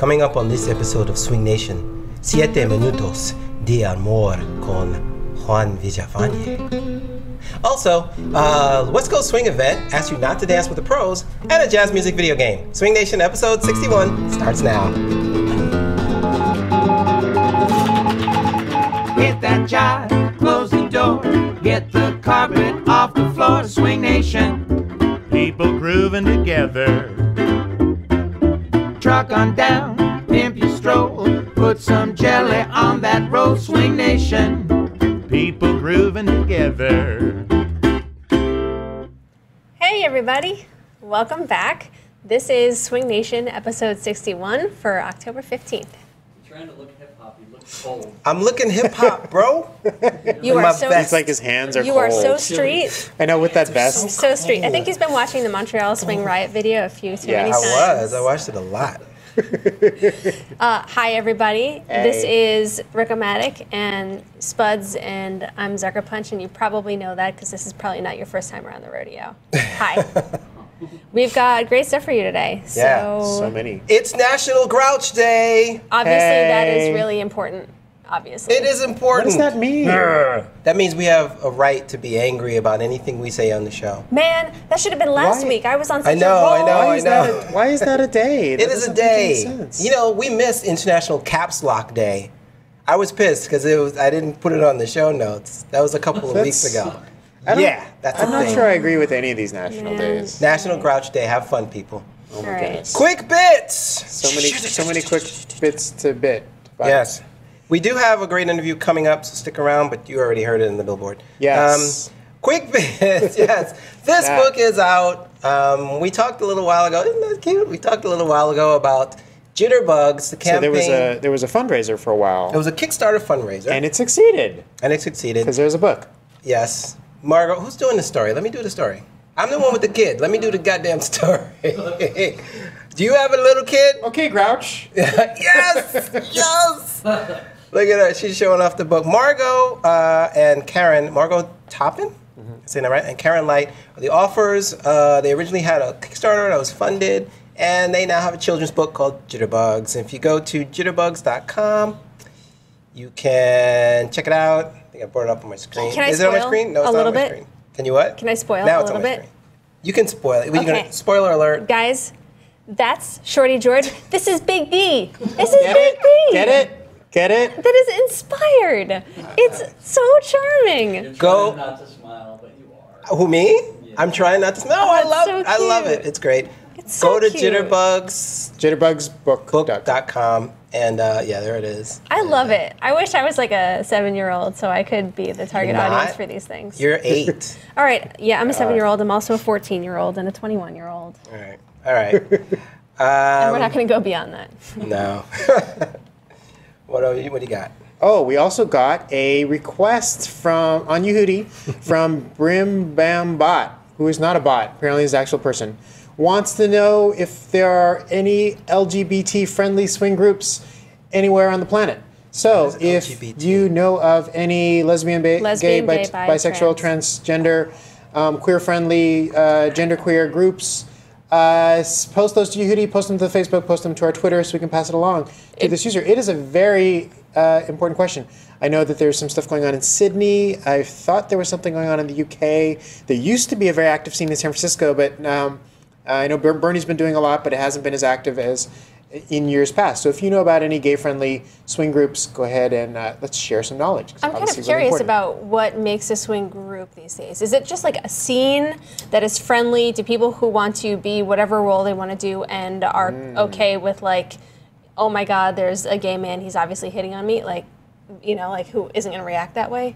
Coming up on this episode of SwingNation, Siete minutos de amor con Juan Villafane. Also, West Coast Swing event asks you not to dance with the pros, and a jazz music video game. SwingNation episode 61 starts now. Hit that jive, close the door, get the carpet off the floor. SwingNation, people grooving together. Truck on down, pimp your stroll, put some jelly on that roll. SwingNation, people grooving together. Hey everybody, welcome back. This is SwingNation episode 61 for October 15th. Trying to look hip hop, you look cold. I'm looking hip hop, bro. You are so. It's like his hands are You cold. are so street. I know, with that vest. So street. I think he's been watching the Montreal Swing Riot video a few too many times. I watched it a lot. Hi everybody. Hey. This is Rick-O-Matic and Spuds, and I'm Zucker Punch, and you probably know that because this is probably not your first time around the rodeo. Hi. We've got great stuff for you today. Yeah, so many. It's National Grouch Day. Obviously, that is Hey. really important. Obviously. It is important. What does that mean? That means we have a right to be angry about anything we say on the show. Man, that should have been last Why? week. I was on such I know, a roll. I know. Why is that a day? That It is a doesn't make any day. sense. You know, we missed International Caps Lock Day. I was pissed because I didn't put it on the show notes. That was a couple of weeks ago. Yeah, that's I'm the not thing. sure I agree with any of these national Yeah. days. National Grouch Day. Have fun, people. Oh my All right. goodness. Quick bits. So many quick bits to bit. Yes. We do have a great interview coming up, so stick around, but you already heard it in the billboard. Yes. Quick bits, yes. This book is out. We talked a little while ago. Isn't that cute? We talked a little while ago about Jitterbugs, the campaign. So there was a fundraiser for a while. It was a Kickstarter fundraiser. And it succeeded. And it succeeded. Because there's a book. Yes. Margot, who's doing the story? Let me do the story. I'm the one with the kid. Let me do the goddamn story. Do you have a little kid? Okay, Grouch. Yes! Yes! Look at her. She's showing off the book. Margot and Karen, Margot Toppin? Saying that right? And Karen Light are the authors. They originally had a Kickstarter that was funded, and they now have a children's book called Jitterbugs. And if you go to jitterbugs.com, you can check it out. I think I brought it up on my screen. Can I Is it on my spoil screen? No, it's a not little on my bit? screen. Can you what? Can I spoil now a it's on little my bit? screen. You can spoil it. Okay. Spoiler alert. Guys, that's Shorty George. This is Big B. This is Big B. Get it? Get it? That is inspired. It's so charming. You're Go- trying not to smile, but you are. Who, me? Yeah. I'm trying not to. No, Oh, I it's love so it. I love cute. it. It's great. It's so Go to cute. Jitterbugsbook.com. and yeah, there it is. I love it. I wish I was like a 7-year-old so I could be the target You're not. audience for these things. You're 8. All right. Yeah, I'm a 7-year-old. I'm also a 14-year-old and a 21-year-old. All right. All right. And we're not going to go beyond that. No. What do you got? Oh, we also got a request on Yehoodi from Brim Bam Bot, who is not a bot, apparently is an actual person. Wants to know if there are any LGBT-friendly swing groups anywhere on the planet. So, What is if LGBT? you know of any lesbian, gay, bisexual, transgender, queer-friendly, genderqueer groups, post those to Yehoodi, post them to the Facebook, post them to our Twitter so we can pass it along to this user. It is a very important question. I know that there's some stuff going on in Sydney. I thought there was something going on in the UK. There used to be a very active scene in San Francisco, but I know Bernie's been doing a lot, but it hasn't been as active as in years past. So if you know about any gay-friendly swing groups, go ahead and let's share some knowledge. I'm kind of curious about what makes a swing group these days. Is it just like a scene that is friendly to people who want to be whatever role they want to do and are okay with like, oh my God, there's a gay man, he's obviously hitting on me, like, you know, like who isn't going to react that way?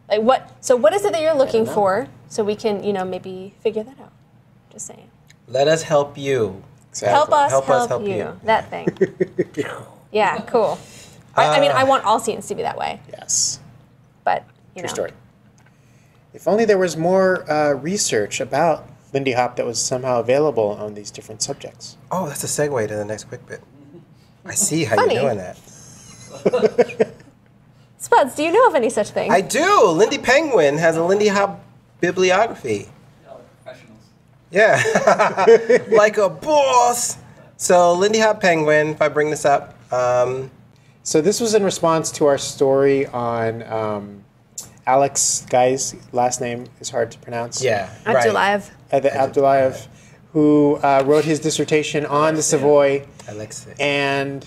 Like what? So what is it that you're looking for so we can, you know, maybe figure that out? Just saying. Let us help you. Exactly. Help us Help help you. you. That thing. Yeah, cool. I mean, I want all scenes to be that way, Yes. but, you True know. story. If only there was more research about Lindy Hop that was somehow available on these different subjects. Oh, that's a segue to the next quick bit. I see how Funny. you're doing that. Spuds, do you know of any such thing? I do. Lindy Penguin has a Lindy Hop bibliography. Y'all are professionals. Yeah. Like a boss. So Lindy Hop Penguin, if I bring this up. So this was in response to our story on Alex, guy's last name is hard to pronounce. Yeah, Abdullayev. Abdullayev, who wrote his dissertation on the Savoy. Alexei. And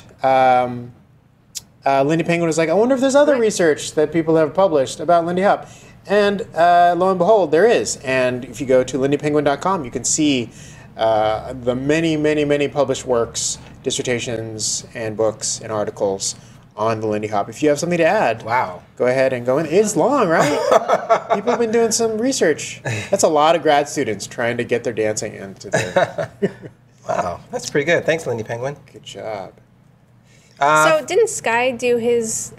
Lindy Penguin was like, I wonder if there's other research that people have published about Lindy Hop. And lo and behold, there is. And if you go to lindypenguin.com, you can see the many, many, many published works, dissertations, and books and articles on the Lindy Hop. If you have something to add, Wow. go ahead and go in. It's long, right? People have been doing some research. That's a lot of grad students trying to get their dancing into their... Wow, that's pretty good. Thanks, Lindy Penguin. Good job. So didn't Sky do his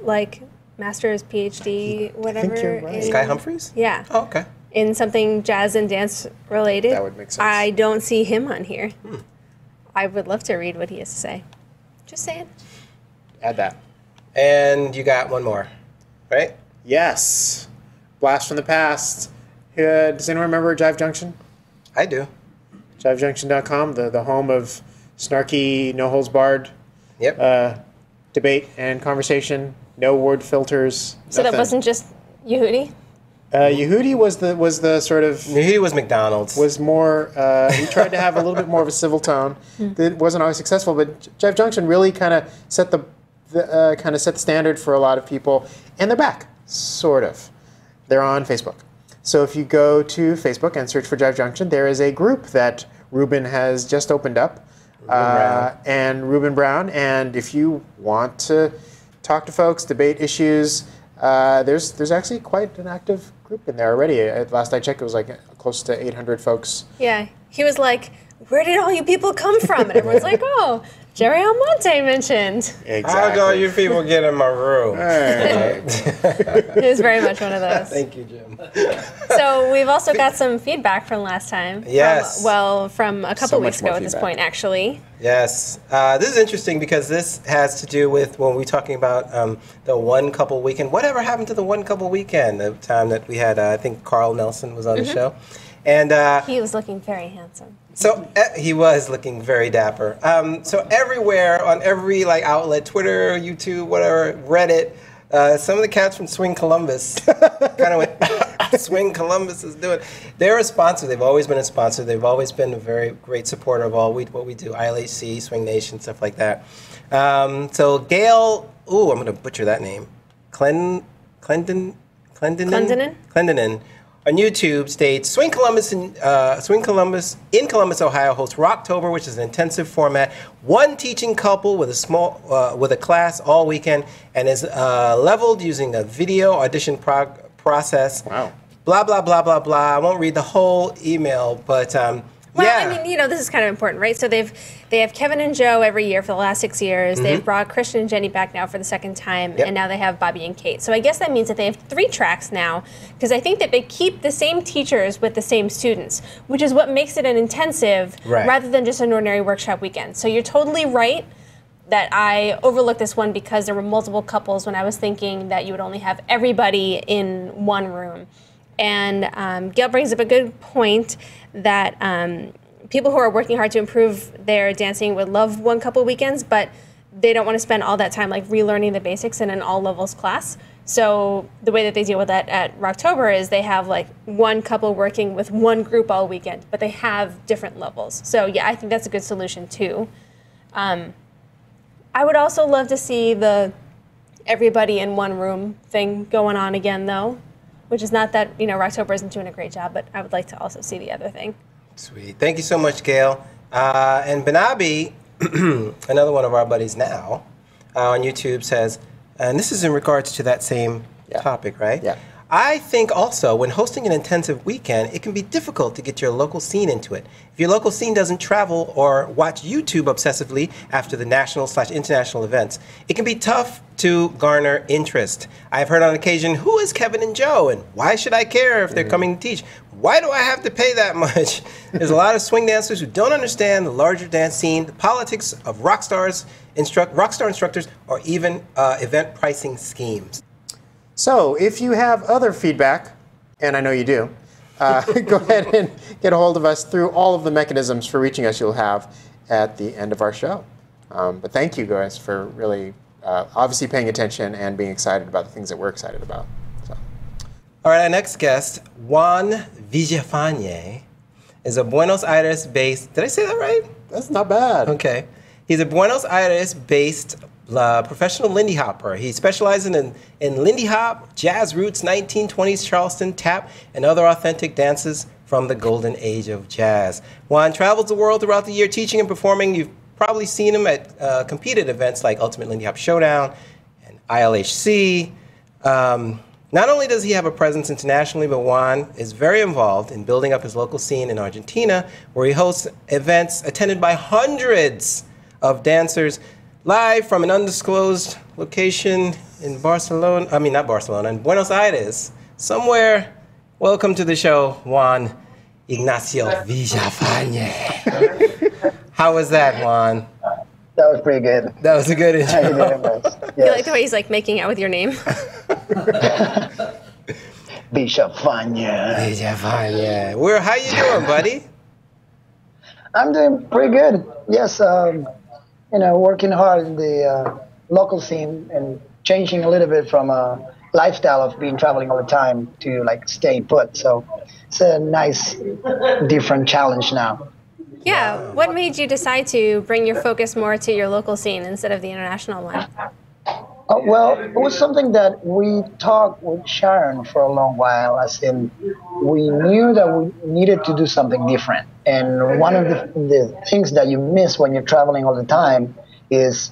master's, PhD, whatever? you're right. Sky Humphreys? Yeah. Oh, okay. In something jazz and dance related. That would make sense. I don't see him on here. I would love to read what he has to say. Just saying. Add that. And you got one more, right? Yes. Blast from the past. Does anyone remember Jive Junction? I do. JiveJunction.com, the home of snarky, no-holds-barred Yep. debate and conversation. No word filters. So that nothing. wasn't just Yehoodi? Yehoodi was the sort of... He was McDonald's. was more, he tried to have a little bit more of a civil tone. It wasn't always successful, but Jive Junction really kind of set the standard for a lot of people, and they're back, sort of. They're on Facebook. So if you go to Facebook and search for Jive Junction, there is a group that Ruben has just opened up, Ruben Brown, and if you want to talk to folks, debate issues, there's actually quite an active group in there already. Last I checked, it was close to 800 folks. Yeah. He was like, where did all you people come from? And everyone's like, oh, Jerry Almonte mentioned. Exactly. How do you people get in my room? It was very much one of those. Thank you, Jim. So we've also got some feedback from last time. Yes. From a couple So much weeks ago more at this feedback. point, actually. Yes. This is interesting because this has to do with when we're talking about the one couple weekend. Whatever happened to the one couple weekend? The time that we had, I think Carl Nelson was on the show. And He was looking very handsome. so he was looking very dapper. So everywhere, on every outlet, Twitter, YouTube, whatever, Reddit, some of the cats from Swing Columbus kind of went, Swing Columbus is doing. They're a sponsor. They've always been a sponsor. They've always been a very great supporter of what we do, ILHC, SwingNation, stuff like that. So Gail, I'm going to butcher that name, Clendenin on YouTube states Swing Columbus in Columbus, Ohio hosts Rocktober, which is an intensive format. One teaching couple with a class all weekend, and is leveled using a video audition process. Wow. Blah blah blah blah blah. I won't read the whole email, but Well, yeah. I mean, this is kind of important, right? So they have Kevin and Joe every year for the last 6 years. They've brought Christian and Jenny back now for the second time, and now they have Bobby and Kate. So I guess that means that they have 3 tracks now, because I think that they keep the same teachers with the same students, which is what makes it an intensive rather than just an ordinary workshop weekend. So you're totally right that I overlooked this one because there were multiple couples when I was thinking that you would only have everybody in one room. And Gail brings up a good point that people who are working hard to improve their dancing would love one couple weekends, but they don't want to spend all that time relearning the basics in an all levels class. So the way that they deal with that at Rocktober is they have one couple working with one group all weekend, but they have different levels. So yeah, I think that's a good solution too. I would also love to see the everybody in one room thing going on again though. Which is not that, Rocktober isn't doing a great job, but I would like to also see the other thing. Sweet. Thank you so much, Gail. And Benabi, another one of our buddies now, on YouTube says, and this is in regards to that same topic, right? Yeah. I think also when hosting an intensive weekend, it can be difficult to get your local scene into it. If your local scene doesn't travel or watch YouTube obsessively after the national/international events, it can be tough to garner interest. I've heard on occasion, who is Kevin and Joe? And why should I care if they're coming to teach? Why do I have to pay that much? There's a lot of swing dancers who don't understand the larger dance scene, the politics of rock star instructors, or even event pricing schemes. So if you have other feedback, and I know you do, go ahead and get a hold of us through all of the mechanisms for reaching us you'll have. at the end of our show. But thank you guys for really obviously paying attention and being excited about the things that we're excited about. So. All right, our next guest, Juan Villafane, is a Buenos Aires-based, did I say that right? That's not bad. Okay. He's a Buenos Aires-based professional Lindy Hopper. He specializes in Lindy Hop, jazz roots, 1920s Charleston tap, and other authentic dances from the golden age of jazz. Juan travels the world throughout the year teaching and performing. You've probably seen him at competed events like Ultimate Lindy Hop Showdown and ILHC. Not only does he have a presence internationally, but Juan is very involved in building up his local scene in Argentina, where he hosts events attended by hundreds of dancers live from an undisclosed location in Barcelona. I mean, not Barcelona, in Buenos Aires, somewhere. Welcome to the show, Juan Ignacio Villafane. How was that, Juan? That was pretty good. That was a good intro. Yes. I like the way he's like making out with your name. Villafane. Villafane. How you doing, buddy? I'm doing pretty good. Yes, working hard in the local scene and changing a little bit from a lifestyle of being traveling all the time to like staying put. So it's a nice, different challenge now. Yeah. What made you decide to bring your focus more to your local scene instead of the international one? Well, it was something that we talked with Sharon for a long while, as in we knew that we needed to do something different. And one of the things that you miss when you're traveling all the time is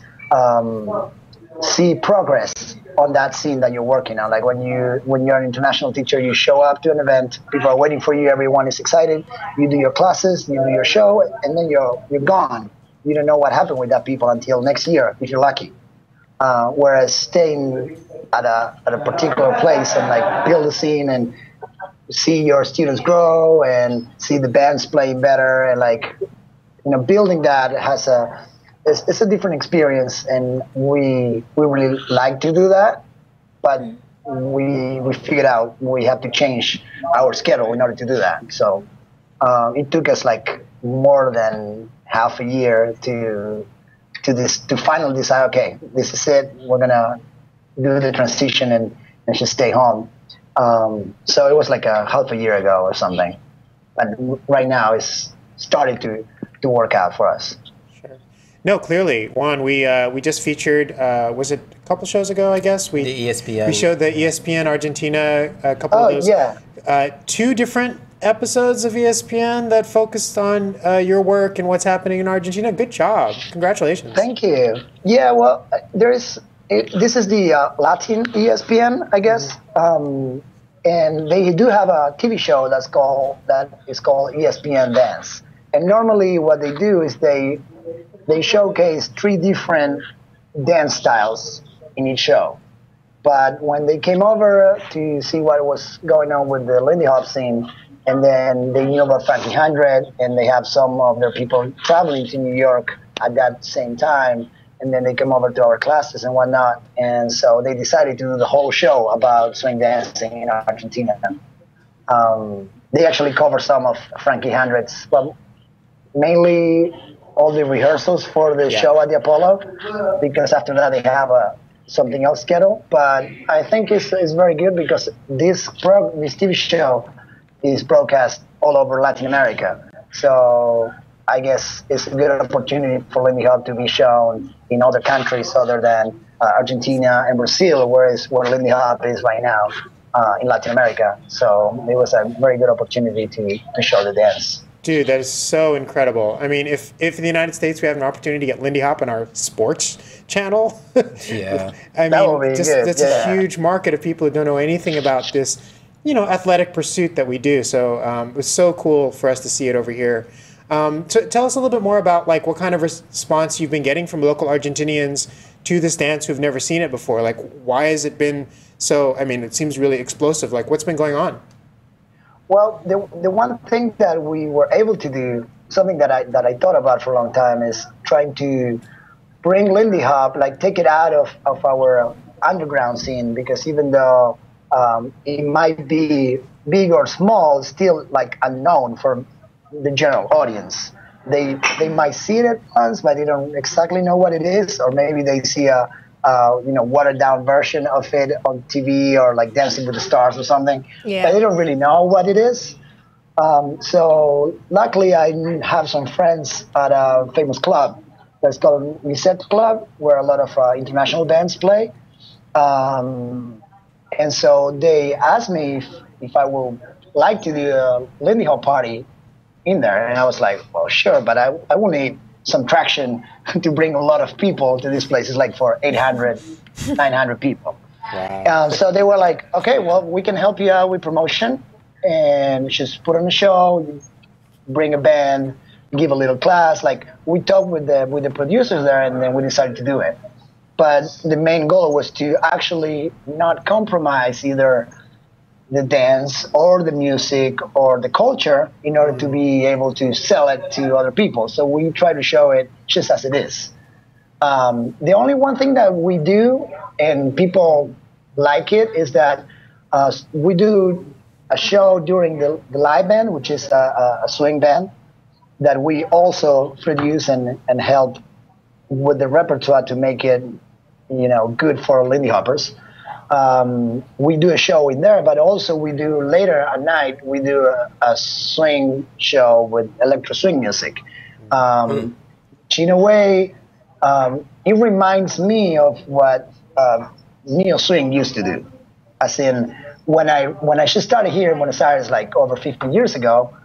see progress on that scene that you're working on. Like when you're an international teacher, you show up to an event, people are waiting for you, everyone is excited, you do your classes, you do your show, and then you're gone. You don't know what happened with that people until next year, if you're lucky. Whereas staying at a particular place and like build a scene and see your students grow and see the bands playing better and building that it's a different experience, and we really like to do that, but we figured out we have to change our schedule in order to do that. So it took us like more than half a year to finally decide, okay, this is it. We're gonna do the transition and just stay home. So it was like a half a year ago or something, but right now it's started to work out for us. Sure. No, clearly, Juan, we just featured. Was it a couple shows ago? I guess the ESPN. We showed the ESPN Argentina a couple of those. Yeah. 2 different episodes of ESPN that focused on your work and what's happening in Argentina. Good job. Congratulations. Thank you. Yeah, well, this is the Latin ESPN, I guess. And they do have a TV show that is called ESPN Dance. And normally what they do is they showcase 3 different dance styles in each show. But when they came over to see what was going on with the Lindy Hop scene, and then they knew about Frankie 100, and they have some of their people traveling to New York at that same time, and then they come over to our classes and whatnot, and so they decided to do the whole show about swing dancing in Argentina. They actually cover some of Frankie 100's, well, mainly all the rehearsals for the show at the Apollo, because after that they have something else scheduled. But I think it's very good because this TV show is broadcast all over Latin America. So I guess it's a good opportunity for Lindy Hop to be shown in other countries other than Argentina and Brazil, where Lindy Hop is right now in Latin America. So it was a very good opportunity to show the dance. Dude, that is so incredible. I mean, if in the United States we have an opportunity to get Lindy Hop on our sports channel, yeah, I mean, that's a huge market of people who don't know anything about this, athletic pursuit that we do. So it was so cool for us to see it over here. Tell us a little bit more about what kind of response you've been getting from local Argentinians to this dance who've never seen it before. Why has it been so? I mean, it seems really explosive. What's been going on? Well, the one thing that we were able to do, something that I thought about for a long time, is trying to bring Lindy Hop, take it out of our underground scene, because even though it might be big or small, it's still unknown for the general audience. they might see it at once, but they don't exactly know what it is, or maybe they see a watered down version of it on TV or like Dancing with the Stars or something. Yeah. But they don't really know what it is. So luckily, I have some friends at a famous club that's called Siete Club, where a lot of international bands play. And so they asked me if I would like to do a Lindy Hop party in there. And I was like, well, sure, but I will need some traction to bring a lot of people to this place. It's like for 800, 900 people. Wow. So they were like, okay, well, we can help you out with promotion and just put on a show, bring a band, give a little class. Like we talked with the producers there, and then we decided to do it. But the main goal was to actually not compromise either the dance or the music or the culture in order to be able to sell it to other people. So we try to show it just as it is. The only one thing that we do, and people like it, is that we do a show during the live band, which is a swing band that we also produce and help with the repertoire to make it, good for Lindy Hoppers. We do a show in there, but also we do later at night, we do a swing show with electro swing music. Which in a way, it reminds me of what neo swing used to do. As in, when I just started here in Buenos Aires, like over 15 years ago,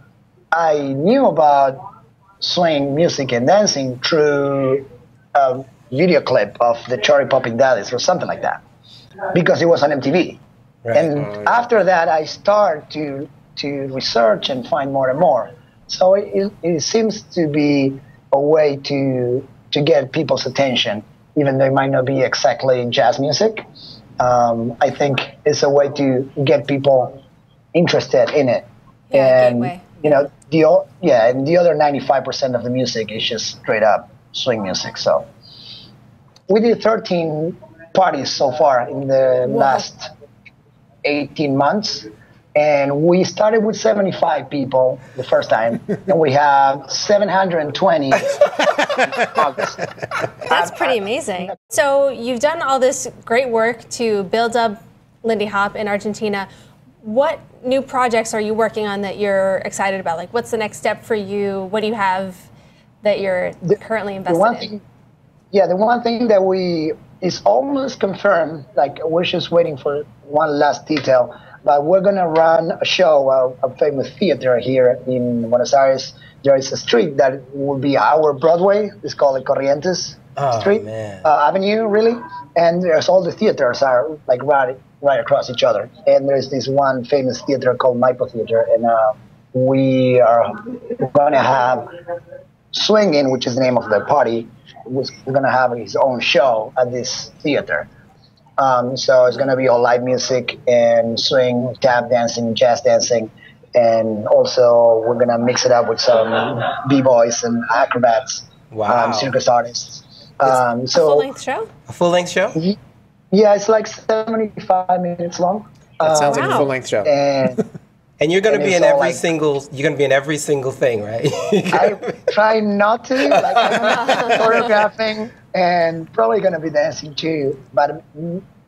I knew about swing music and dancing through a video clip of the Cherry Popping Daddies or something like that, because it was on MTV. Right. And after that, I started to research and find more and more. So it seems to be a way to get people's attention, even though it might not be exactly jazz music. I think it's a way to get people interested in it. Yeah, and gateway. And the other 95% of the music is just straight up swing music. So we did 13 parties so far in the last 18 months. And we started with 75 people the first time, and we have 720 in August. That's pretty amazing. So you've done all this great work to build up Lindy Hop in Argentina. What new projects are you working on that you're excited about? Like, what's the next step for you? What do you have that you're currently invested in? The one thing that is almost confirmed, like we're just waiting for one last detail, but we're going to run a show, a famous theater here in Buenos Aires. There is a street that will be our Broadway. It's called the Corrientes Street Avenue, really. And there's all the theaters are like right across each other. And there's this one famous theater called Maipo Theater. And we are going to have Swingin', which is the name of the party. We're going to have his own show at this theater. So it's going to be all live music and swing, tap dancing, jazz dancing. And also we're going to mix it up with some b-boys and acrobats, circus artists. A full-length show? A full-length show? Yeah, it's like 75 minutes long. That sounds like a full-length show. And you're going to be in every single. You're going to be in every single thing, right? I try not to. Like I'm choreographing and probably going to be dancing too. But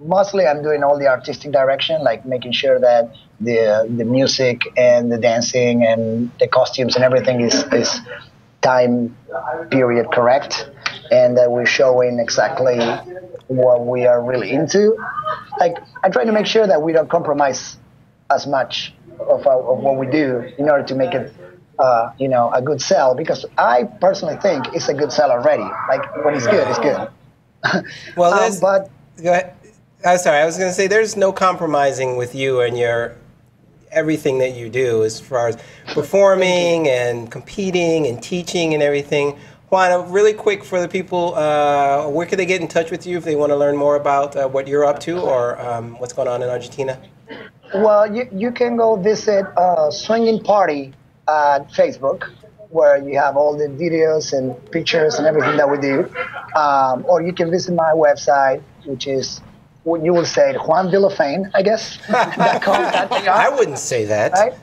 mostly, I'm doing all the artistic direction, like making sure that the music and the dancing and the costumes and everything is time period correct, and that we're showing exactly what we are really into. Like I try to make sure that we don't compromise as much of what we do in order to make it, a good sell. Because I personally think it's a good sell already. Like when it's good, it's good. Well, but go ahead. I'm sorry. I was going to say there's no compromising with you and your everything that you do as far as performing and competing and teaching and everything. Juan, really quick for the people, where can they get in touch with you if they want to learn more about what you're up to or what's going on in Argentina? Well, you can go visit Swinging Party at Facebook, where you have all the videos and pictures and everything that we do. Or you can visit my website, which is, you will say Juan Villafane, I guess. I wouldn't say that. Right?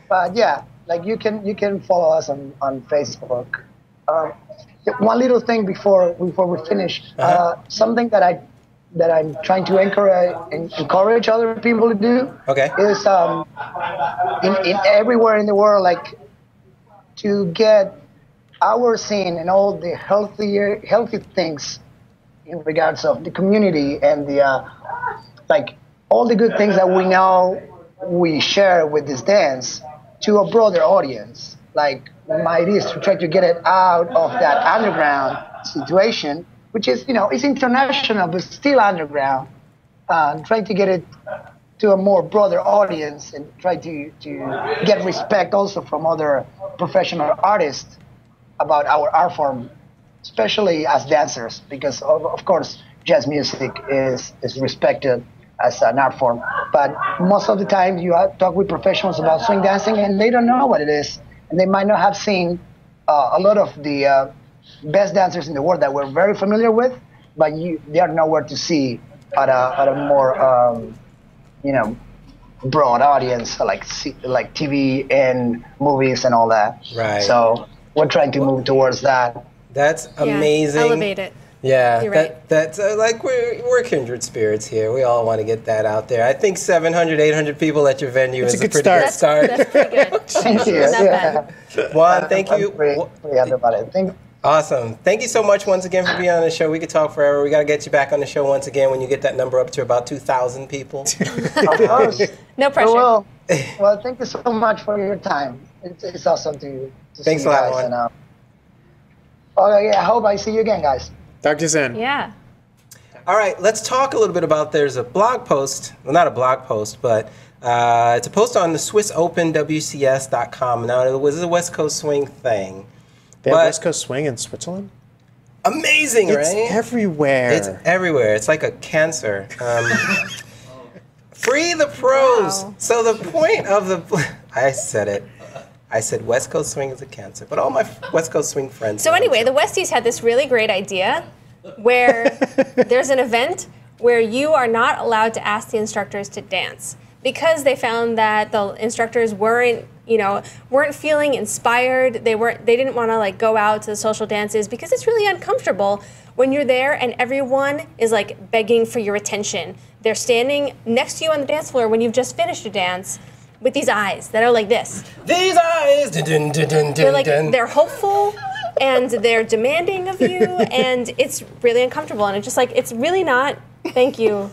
But yeah, like you can follow us on Facebook. One little thing before we finish, something that I'm trying to encourage other people to do. Okay. Is in everywhere in the world, like to get our scene and all the healthy things in regards of the community and the like all the good things that we know we share with this dance to a broader audience. Like my idea is to try to get it out of that underground situation, which is, it's international but still underground. Trying to get it to a more broader audience and try to get respect also from other professional artists about our art form, especially as dancers, because of course jazz music is respected as an art form. But most of the time you talk with professionals about swing dancing and they don't know what it is. And they might not have seen a lot of the best dancers in the world that we're very familiar with, but they are nowhere to see at a more, broad audience, like TV and movies and all that. Right. So we're trying to move towards that. That's amazing. Elevate it. Yeah, You're right. that's like we're kindred spirits here. We all want to get that out there. I think 700, 800 people at your venue is a pretty good start. That's pretty good. Thank you. Not bad. Juan, thank you. Pretty about it. Awesome. Thank you so much once again for being on the show. We could talk forever. We got to get you back on the show once again when you get that number up to about 2,000 people. Of course. No pressure. Well, thank you so much for your time. It's awesome to Thanks see a you lot, guys. Juan. And, I hope I see you again, guys. Talk to you soon. Yeah. All right, let's talk a little bit about, there's a blog post, well, not a blog post, but it's a post on the SwissOpenWCS.com. Now, it was a West Coast Swing thing. They have West Coast Swing in Switzerland? Amazing, right? It's everywhere. It's everywhere. It's like a cancer. Free the pros. Wow. So the point of I said it. I said West Coast Swing is a cancer, but all my West Coast Swing friends. So anyway, the Westies had this really great idea where there's an event where you are not allowed to ask the instructors to dance because they found that the instructors weren't feeling inspired. They didn't want to like go out to the social dances because it's really uncomfortable when you're there and everyone is like begging for your attention. They're standing next to you on the dance floor when you've just finished a dance with these eyes that are like this. These eyes, dun, dun, dun, dun, They're like dun. they're hopeful and they're demanding of you, and it's really uncomfortable. And it's just like it's really not. Thank you,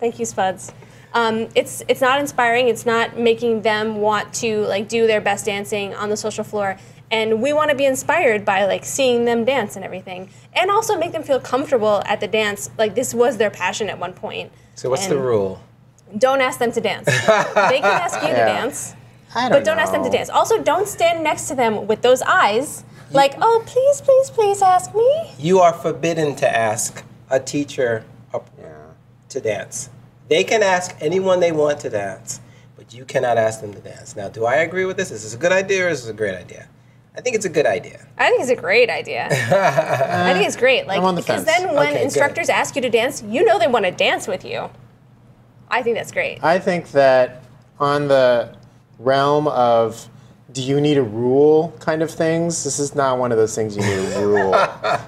thank you, Spuds. It's not inspiring. It's not making them want to like do their best dancing on the social floor. And we want to be inspired by like seeing them dance and everything, and also make them feel comfortable at the dance. Like this was their passion at one point. So what's the rule? Don't ask them to dance. They can ask you to dance, but don't ask them to dance. Also, don't stand next to them with those eyes, like, oh, please, please, please ask me. You are forbidden to ask a teacher to dance. They can ask anyone they want to dance, but you cannot ask them to dance. Now, do I agree with this? Is this a good idea or is this a great idea? I think it's a good idea. I think it's a great idea. I think it's great. Like, I'm on the because fence. then when Okay, instructors ask you to dance, you know they want to dance with you. I think that's great. I think that on the realm of do you need a rule kind of things, this is not one of those things you need a rule.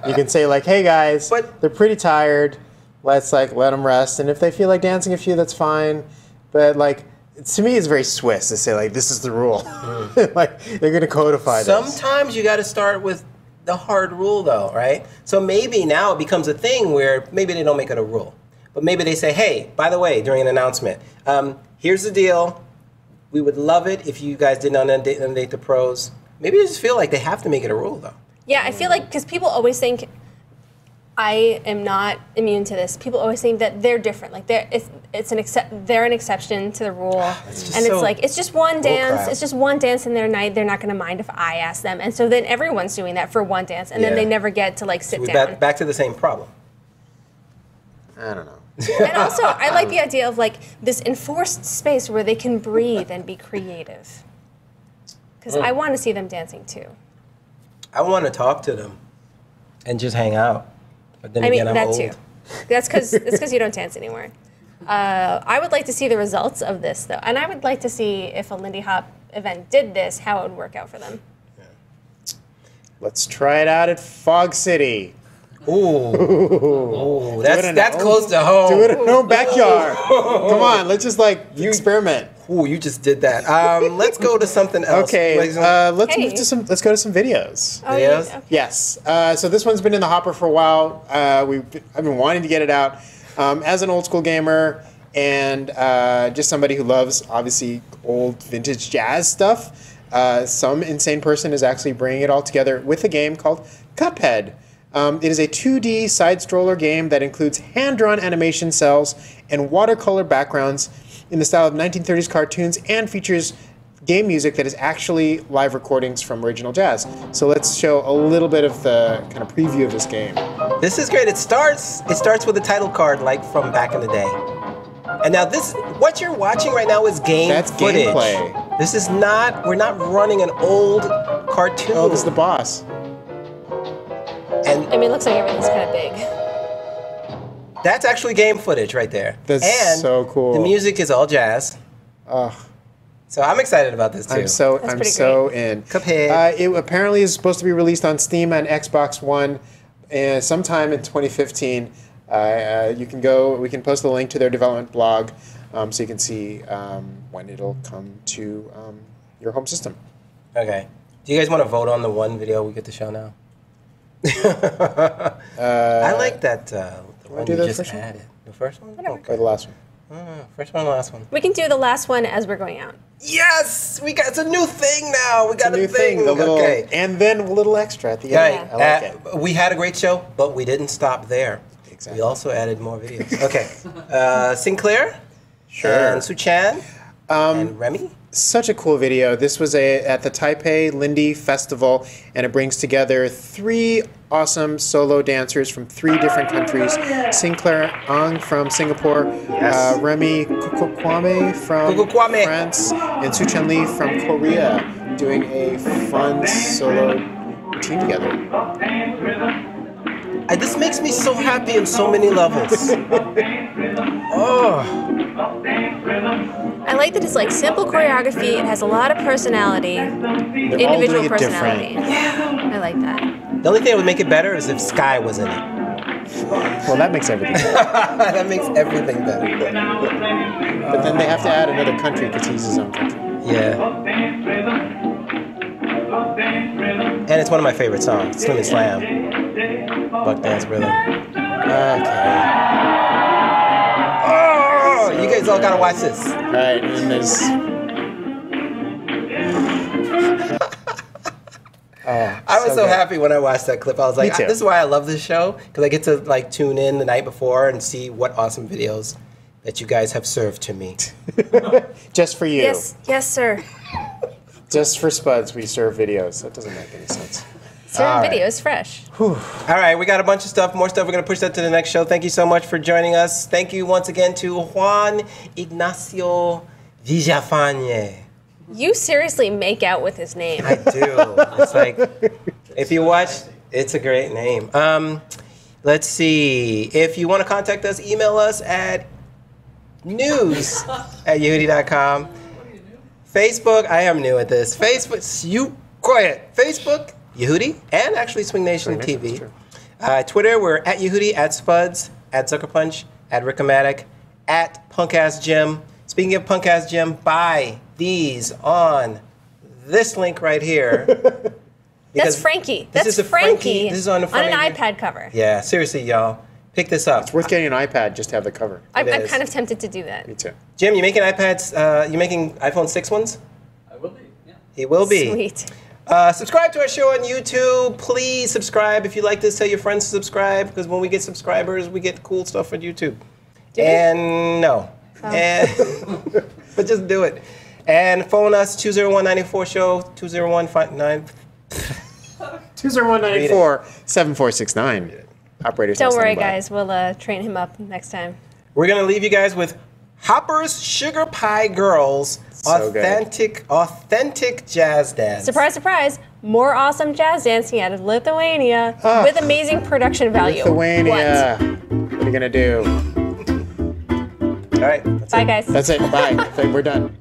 You can say like, hey guys, they're pretty tired. Let's like let them rest. And if they feel like dancing a few, that's fine. But like, to me, it's very Swiss to say like, this is the rule. Like they're going to codify this. Sometimes you got to start with the hard rule though, right? So maybe now it becomes a thing where maybe they don't make it a rule. But maybe they say, hey, by the way, during an announcement, here's the deal. We would love it if you guys didn't inundate the pros. Maybe they just feel like they have to make it a rule, though. Yeah, I feel like, because people always think, I am not immune to this. People always think that they're different. Like, they're an exception to the rule. And it's like, it's just one dance. It's just one dance in their night. They're not going to mind if I ask them. And so then everyone's doing that for one dance. And then they never get to, like, sit down. Back to the same problem. I don't know. And also, I like the idea of like this enforced space where they can breathe and be creative. Because I want to see them dancing too. I want to talk to them and just hang out. But then again, I'm that old. too. That's because you don't dance anymore. I would like to see the results of this though, and I would like to see if a Lindy Hop event did this, how it would work out for them. Let's try it out at Fog City. Ooh, that's close to home. Do it in our backyard. Come on, let's just experiment. Ooh, you just did that. Let's go to something else. Okay, let's go to some videos. Oh, Videos? okay. Yes. So this one's been in the hopper for a while. I've been wanting to get it out. As an old school gamer and just somebody who loves obviously old vintage jazz stuff, some insane person is actually bringing it all together with a game called Cuphead. It is a 2D side-stroller game that includes hand-drawn animation cells and watercolor backgrounds in the style of 1930s cartoons and features game music that is actually live recordings from original jazz. So let's show a little bit of the kind of preview of this game. This is great. It starts with a title card like from back in the day. And now what you're watching right now is That's footage. gameplay. This is not, we're not running an old cartoon. Oh, this is the boss. And I mean, it looks like everything's kind of big. that's actually game footage right there. That's and so cool. The music is all jazz. Ugh. So I'm excited about this too. I'm so in. Cuphead. It apparently is supposed to be released on Steam and Xbox One sometime in 2015. We can post the link to their development blog so you can see when it'll come to your home system. Okay. Do you guys want to vote on the one video we get to show now? I like that. The one do you the just first one? added. The first one? Or the last one. First one or the last one? We can do the last one as we're going out. Yes! It's a new thing now. We got a new thing. Okay. And then a little extra at the end. Yeah. I like it. We had a great show, but we didn't stop there. Exactly. We also added more videos. Okay. Sinclair? Sure. And Suchan? And Remy? Such a cool video. This was at the Taipei Lindy Festival, and it brings together 3 awesome solo dancers from 3 different countries. Sinclair Ang from Singapore, Yes. Remy Kukukwame from Kukukwame. France, and Suchan Lee from Korea, doing a fun solo routine together. This makes me so happy in so many levels. Oh. I like that it's like simple choreography. It has a lot of personality, individual doing it personality. different. Yeah, I like that. The only thing that would make it better is if Sky was in it. Well, that makes everything better. That makes everything better. But then they have to add another country because he's his own country. Yeah. And it's one of my favorite songs, Slim and Slam. Buck Dance Rhythm. Okay. Oh, you guys all gotta watch this. All right, and then there's... I was so happy when I watched that clip. I was like, Me too. this is why I love this show, because I get to like tune in the night before and see what awesome videos that you guys have served to me. Just for you. Yes, sir. Just for Spuds, we serve videos. That doesn't make any sense. Certain video is fresh. All right, we got a bunch of stuff, more stuff. We're going to push that to the next show. Thank you so much for joining us. Thank you once again to Juan Ignacio Villafane. You seriously make out with his name. I do. It's like, if you watch, it's a great name. Let's see. If you want to contact us, email us at news@yehoodi.com. Facebook, I am new at this. Facebook, you quiet. Facebook, Yehoodi, and actually SwingNation TV. Twitter, we're at Yehoodi, at Spuds, at Zuckerpunch, at Rickomatic, at Punkassjim. Speaking of Punkassjim, buy these on this link right here. That's Frankie. This is Frankie. This is on the front an of iPad cover. Yeah, seriously, y'all. Pick this up. It's worth getting an iPad just to have the cover. I'm kind of tempted to do that. Me too. Jim, you making iPads? You making iPhone 6 ones? I will be, yeah. He will be. Sweet. Subscribe to our show on YouTube. Please subscribe. If you like this, tell your friends to subscribe, because when we get subscribers, we get cool stuff on YouTube. No. Oh. And but just do it. And phone us, 201-94-SHOW, 201-59. 201-94-7469. Operators. Don't worry, guys. We'll train him up next time. We're going to leave you guys with Hopper's Sugar Pie Girls, So good. authentic jazz dance. Surprise, surprise. More awesome jazz dancing out of Lithuania with amazing production value. Lithuania. What are you going to do? All right. Bye, guys. That's it. Bye. We're done.